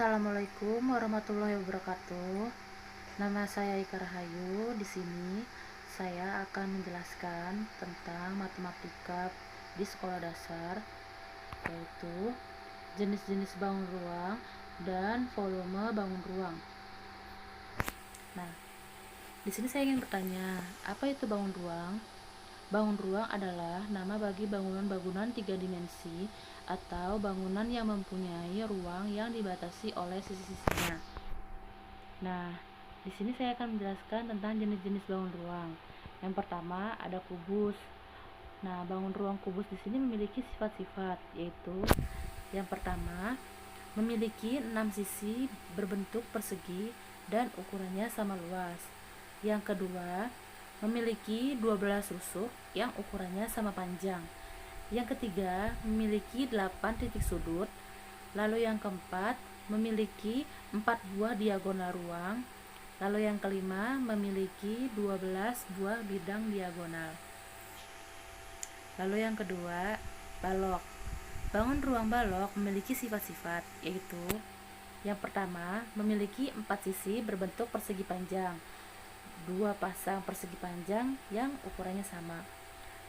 Assalamualaikum warahmatullahi wabarakatuh. Nama saya Ika Rahayu. Di sini saya akan menjelaskan tentang matematika di sekolah dasar, yaitu jenis-jenis bangun ruang dan volume bangun ruang. Nah, di sini saya ingin bertanya, apa itu bangun ruang? Bangun ruang adalah nama bagi bangunan-bangunan tiga dimensi atau bangunan yang mempunyai ruang yang dibatasi oleh sisi-sisinya. Nah, di sini saya akan menjelaskan tentang jenis-jenis bangun ruang. Yang pertama ada kubus. Nah, bangun ruang kubus di sini memiliki sifat-sifat, yaitu yang pertama memiliki 6 sisi berbentuk persegi dan ukurannya sama luas. Yang kedua, memiliki 12 rusuk yang ukurannya sama panjang. Yang ketiga, memiliki 8 titik sudut. Lalu yang keempat, memiliki 4 buah diagonal ruang. Lalu yang kelima, memiliki 12 buah bidang diagonal. Lalu yang kedua, balok. Bangun ruang balok memiliki sifat-sifat, yaitu yang pertama, memiliki 4 sisi berbentuk persegi panjang, 2 pasang persegi panjang yang ukurannya sama.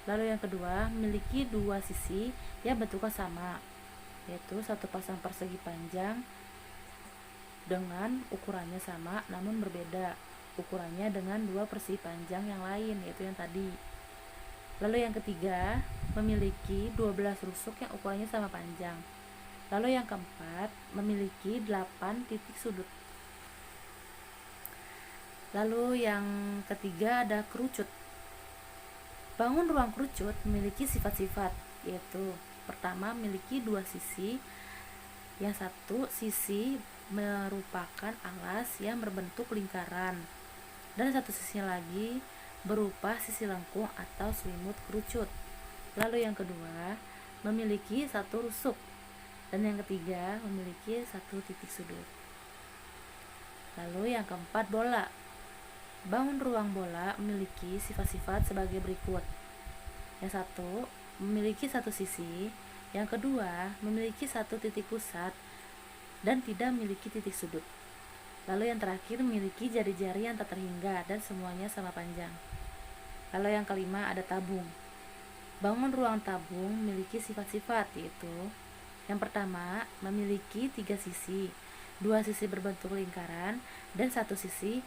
Lalu yang kedua, memiliki 2 sisi yang bentuknya sama, yaitu 1 pasang persegi panjang dengan ukurannya sama namun berbeda ukurannya dengan 2 persegi panjang yang lain, yaitu yang tadi. Lalu yang ketiga, memiliki 12 rusuk yang ukurannya sama panjang. Lalu yang keempat, memiliki 8 titik sudut. Lalu yang ketiga ada kerucut. Bangun ruang kerucut memiliki sifat-sifat, yaitu pertama, memiliki 2 sisi. Yang satu sisi merupakan alas yang berbentuk lingkaran, dan satu sisinya lagi berupa sisi lengkung atau selimut kerucut. Lalu yang kedua, memiliki 1 rusuk, dan yang ketiga memiliki 1 titik sudut. Lalu yang keempat, bola. Bangun ruang bola memiliki sifat-sifat sebagai berikut. Yang satu, memiliki 1 sisi. Yang kedua, memiliki 1 titik pusat dan tidak memiliki titik sudut. Lalu yang terakhir, memiliki jari-jari yang tak terhingga dan semuanya sama panjang. Lalu yang kelima ada tabung. Bangun ruang tabung memiliki sifat-sifat, yaitu yang pertama, memiliki 3 sisi, 2 sisi berbentuk lingkaran dan 1 sisi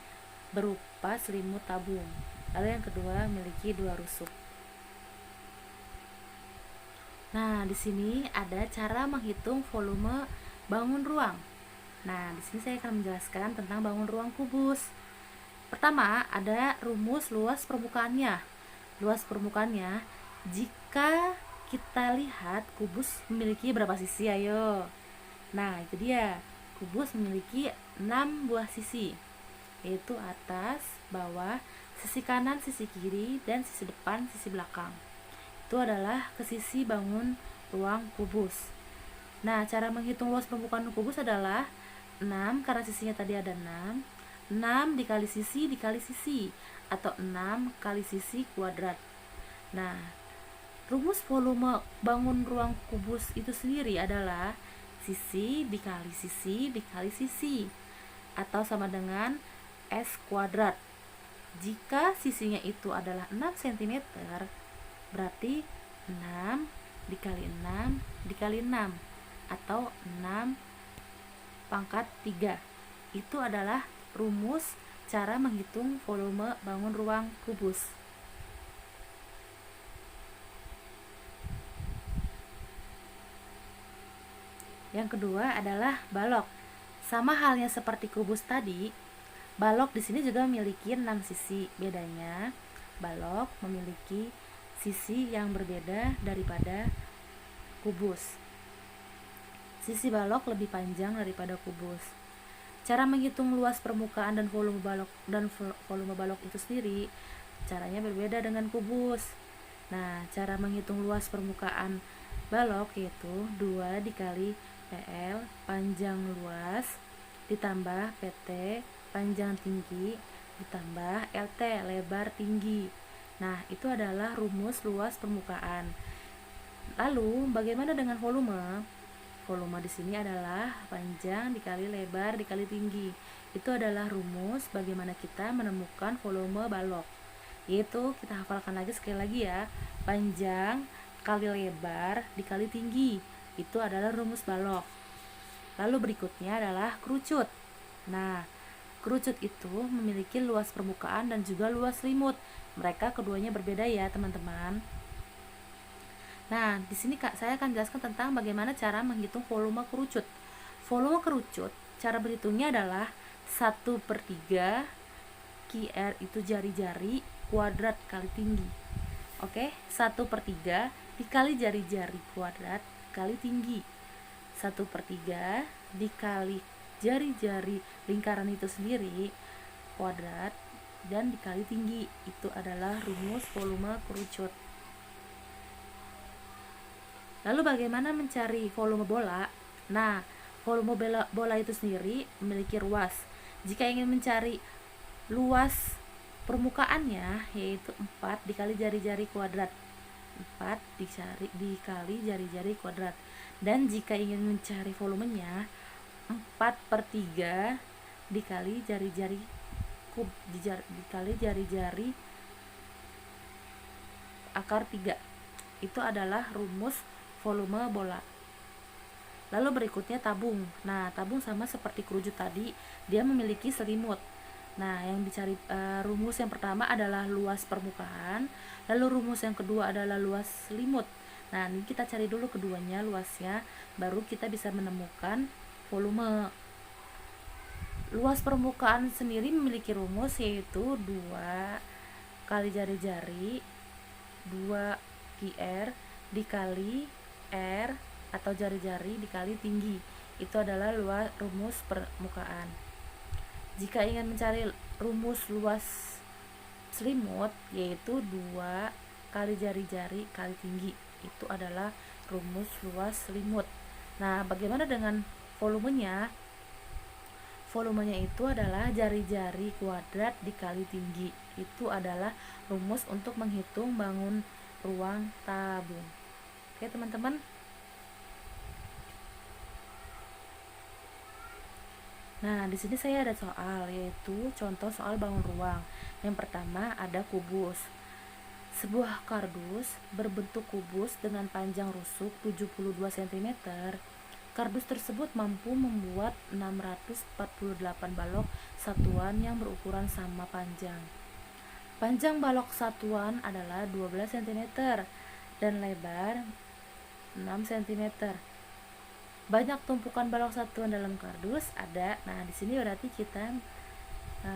berupa selimut tabung. Lalu yang kedua, memiliki 2 rusuk. Nah, di sini ada cara menghitung volume bangun ruang. Nah, di sini saya akan menjelaskan tentang bangun ruang kubus. Pertama, ada rumus luas permukaannya. Luas permukaannya, jika kita lihat kubus memiliki berapa sisi, ayo. Nah, itu dia. Kubus memiliki 6 buah sisi, yaitu atas, bawah, sisi kanan, sisi kiri, dan sisi depan, sisi belakang. Itu adalah ke sisi bangun ruang kubus. Nah, cara menghitung luas permukaan kubus adalah 6, karena sisinya tadi ada 6 dikali sisi atau 6 kali sisi kuadrat. Nah, rumus volume bangun ruang kubus itu sendiri adalah sisi dikali sisi atau sama dengan S kuadrat. Jika sisinya itu adalah 6 cm, berarti 6 dikali 6 dikali 6 atau 6 pangkat 3. Itu adalah rumus cara menghitung volume bangun ruang kubus. Yang kedua adalah balok. Sama halnya seperti kubus tadi, balok di sini juga memiliki 6 sisi. Bedanya, balok memiliki sisi yang berbeda daripada kubus. Sisi balok lebih panjang daripada kubus. Cara menghitung luas permukaan dan volume balok itu sendiri, caranya berbeda dengan kubus. Nah, cara menghitung luas permukaan balok yaitu 2 dikali PL panjang luas ditambah PT panjang tinggi ditambah LT lebar tinggi. Nah, itu adalah rumus luas permukaan. Lalu, bagaimana dengan volume? volume di sini adalah panjang dikali lebar dikali tinggi. Itu adalah rumus bagaimana kita menemukan volume balok. Yaitu kita hafalkan lagi sekali lagi ya. Panjang kali lebar dikali tinggi. Itu adalah rumus balok. Lalu berikutnya adalah kerucut. Nah, kerucut itu memiliki luas permukaan dan juga luas selimut. Mereka keduanya berbeda ya, teman-teman. Nah, di sini saya akan jelaskan tentang bagaimana cara menghitung volume kerucut. Volume kerucut, cara berhitungnya adalah 1/3 QR itu jari-jari kuadrat kali tinggi. Oke, 1/3 dikali jari-jari kuadrat kali tinggi. 1/3 dikali jari-jari lingkaran itu sendiri kuadrat dan dikali tinggi. Itu adalah rumus volume kerucut. Lalu bagaimana mencari volume bola? Nah, volume bola itu sendiri memiliki ruas. Jika ingin mencari luas permukaannya, yaitu 4 dikali jari-jari kuadrat. 4 dikali jari-jari kuadrat. Dan jika ingin mencari volumenya, 4/3 dikali jari-jari dikali jari-jari akar 3. Itu adalah rumus volume bola. Lalu berikutnya tabung. Nah, tabung sama seperti kerucut tadi, dia memiliki selimut. Nah, yang dicari rumus yang pertama adalah luas permukaan, lalu rumus yang kedua adalah luas selimut. Nah, ini kita cari dulu keduanya luasnya, baru kita bisa menemukan volume. Luas permukaan sendiri memiliki rumus yaitu 2 kali jari-jari 2 QR dikali R atau jari-jari dikali tinggi. Itu adalah rumus permukaan. Jika ingin mencari rumus luas selimut, yaitu 2 kali jari-jari kali tinggi. Itu adalah rumus luas selimut. Nah, bagaimana dengan volumenya? Volumenya itu adalah jari-jari kuadrat dikali tinggi. Itu adalah rumus untuk menghitung bangun ruang tabung. Oke, teman-teman. Nah, di sini saya ada soal, yaitu contoh soal bangun ruang. Yang pertama ada kubus. Sebuah kardus berbentuk kubus dengan panjang rusuk 72 cm. Kardus tersebut mampu membuat 648 balok satuan yang berukuran sama panjang. Panjang balok satuan adalah 12 cm dan lebar 6 cm. Banyak tumpukan balok satuan dalam kardus ada. Nah, di sini berarti kita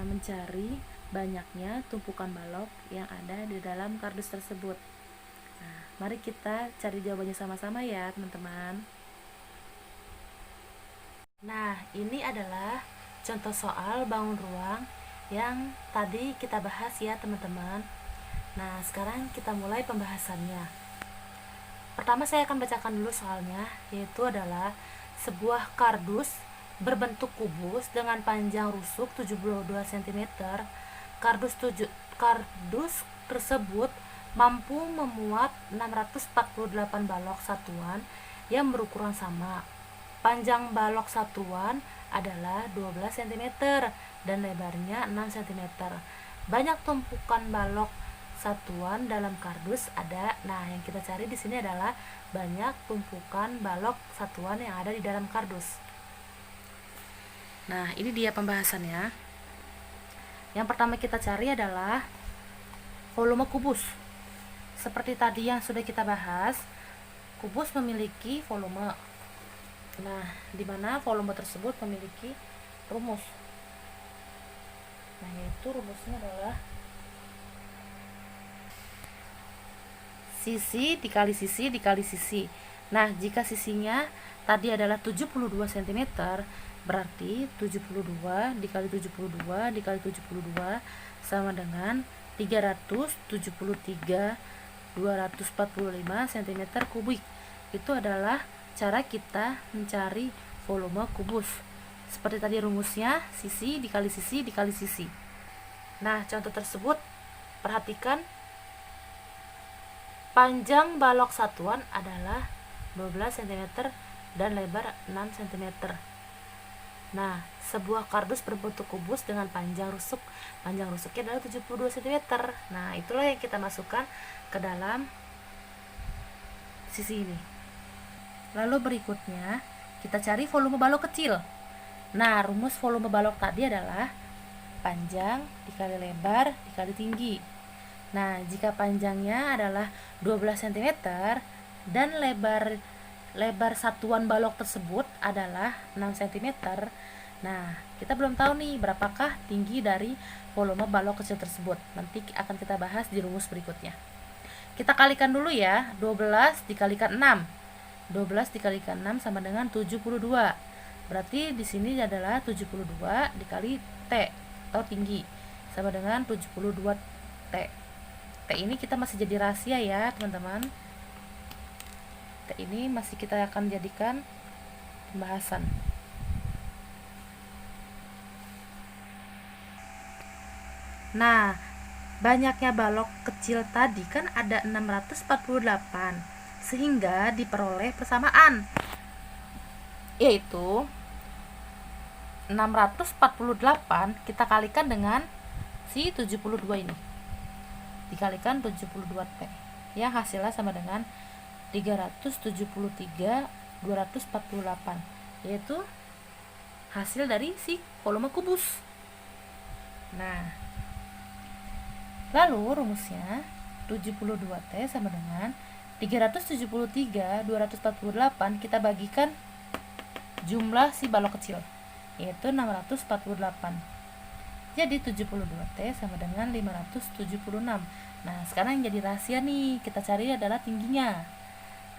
mencari banyaknya tumpukan balok yang ada di dalam kardus tersebut. Nah, mari kita cari jawabannya sama-sama ya, teman-teman. Nah, ini adalah contoh soal bangun ruang yang tadi kita bahas ya, teman-teman. Nah, sekarang kita mulai pembahasannya. Pertama saya akan bacakan dulu soalnya, yaitu adalah sebuah kardus berbentuk kubus dengan panjang rusuk 72 cm. Kardus tersebut mampu memuat 648 balok satuan yang berukuran sama. Panjang balok satuan adalah 12 cm dan lebarnya 6 cm. Banyak tumpukan balok satuan dalam kardus ada. Nah, yang kita cari di sini adalah banyak tumpukan balok satuan yang ada di dalam kardus. Nah, ini dia pembahasannya. Yang pertama kita cari adalah volume kubus. Seperti tadi yang sudah kita bahas, kubus memiliki volume. Nah, di mana volume tersebut memiliki rumus. Nah, yaitu rumusnya adalah sisi dikali sisi dikali sisi. Nah, jika sisinya tadi adalah 72 cm, berarti 72 dikali 72 dikali 72 sama dengan 373,245 cm kubik. Itu adalah cara kita mencari volume kubus. Seperti tadi rumusnya, sisi dikali sisi dikali sisi. Nah, contoh tersebut perhatikan, panjang balok satuan adalah 12 cm dan lebar 6 cm. Nah, sebuah kardus berbentuk kubus dengan panjang rusuknya adalah 72 cm. Nah, itulah yang kita masukkan ke dalam sisi ini. Lalu berikutnya, kita cari volume balok kecil. Nah, rumus volume balok tadi adalah panjang dikali lebar dikali tinggi. Nah, jika panjangnya adalah 12 cm dan lebar satuan balok tersebut adalah 6 cm. Nah, kita belum tahu nih berapakah tinggi dari volume balok kecil tersebut. Nanti akan kita bahas di rumus berikutnya. Kita kalikan dulu ya, 12 dikalikan 6. 12 dikalikan 6 sama dengan 72. Berarti di sini adalah 72 dikali T atau tinggi sama dengan 72 T. T ini kita masih jadi rahasia ya, teman-teman. T ini masih kita akan jadikan pembahasan. Nah, banyaknya balok kecil tadi kan ada 648, sehingga diperoleh persamaan, yaitu 648 kita kalikan dengan si 72 ini, dikalikan 72T, yang hasilnya sama dengan 373.248, yaitu hasil dari si volume kubus. Nah, lalu rumusnya 72T sama dengan 373.248 kita bagikan jumlah si balok kecil, yaitu 648. Jadi 72T sama dengan 576. Nah, sekarang yang jadi rahasia nih, kita cari adalah tingginya.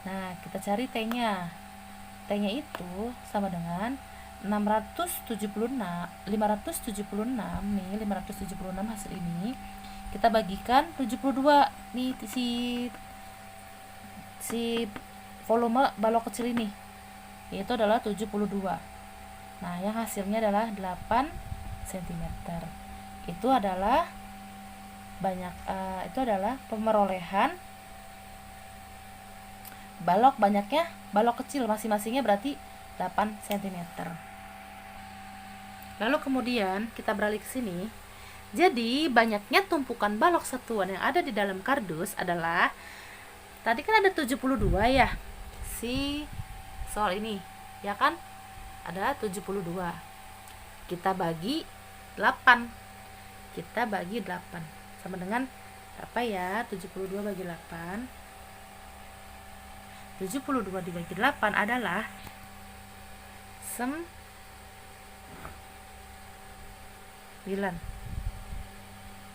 Nah, kita cari T-nya. T-nya itu sama dengan 576 nih, 576 hasil ini kita bagikan 72 nih, si volume balok kecil ini, yaitu adalah 72. Nah, yang hasilnya adalah 8 cm. Itu adalah pemerolehan banyaknya balok kecil masing-masingnya berarti 8 cm. Lalu kemudian kita beralih ke sini. Jadi, banyaknya tumpukan balok satuan yang ada di dalam kardus adalah, tadi kan ada 72 ya, si soal ini, ya kan? Ada 72. Kita bagi 8. Sama dengan apa ya? 72 bagi 8. 72 dibagi 8 adalah 9.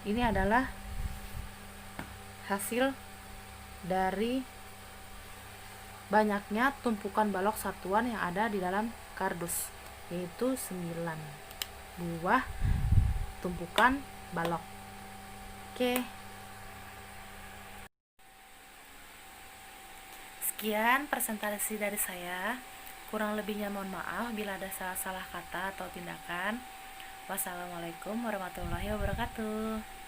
Ini adalah hasil dari banyaknya tumpukan balok satuan yang ada di dalam kardus, yaitu 9 buah tumpukan balok. Oke. Sekian presentasi dari saya. Kurang lebihnya mohon maaf bila ada salah kata atau tindakan. Wassalamualaikum warahmatullahi wabarakatuh.